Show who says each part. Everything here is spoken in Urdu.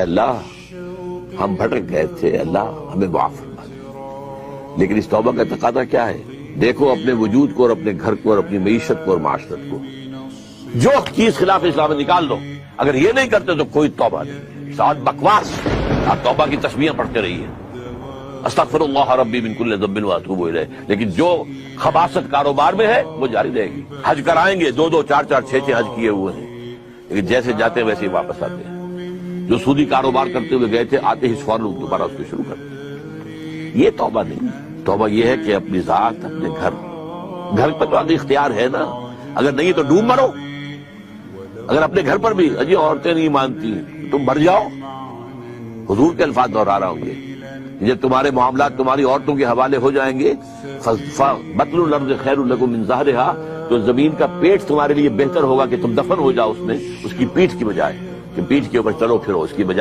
Speaker 1: اللہ ہم بھٹک گئے تھے، اللہ ہمیں معاف فرما دے۔ لیکن اس توبہ کا تقاضا کیا ہے؟ دیکھو اپنے وجود کو اور اپنے گھر کو اور اپنی معیشت کو اور معاشرت کو، جو چیز خلاف اسلام نکال دو۔ اگر یہ نہیں کرتے تو کوئی توبہ نہیں، ساتھ بکواس۔ آپ توبہ کی تسبیحیں پڑھتے رہیے، استغفر اللہ ربی من کل ذنب واتوب الیہ، لیکن جو خباثت کاروبار میں ہے وہ جاری رہے گی۔ حج کرائیں گے، 2 4 6 حج کیے ہوئے ہیں، لیکن جیسے جاتے ہیں ویسے ہی واپس آتے ہیں۔ جو سودی کاروبار کرتے ہوئے گئے تھے، آتے ہی فوراً دوبارہ اس کو شروع کرتے ہیں۔ یہ توبہ نہیں، توبہ یہ ہے کہ اپنی ذات، اپنے گھر پر تو آگے اختیار ہے نا، اگر نہیں تو ڈوب مرو۔ اگر اپنے گھر پر بھی اجی عورتیں نہیں مانتی تم مر جاؤ، حضور کے الفاظ دہرا رہا ہوں یہ، جب تمہارے معاملات تمہاری عورتوں کے حوالے ہو جائیں گے، بطن الارض خیر لکم من ظہرها، تو زمین کا پیٹ تمہارے لیے بہتر ہوگا کہ تم دفن ہو جاؤ اس میں، اس کی پیٹھ کی بجائے، کہ پیٹھ کے اوپر چلو پھرو، اس کی بجائے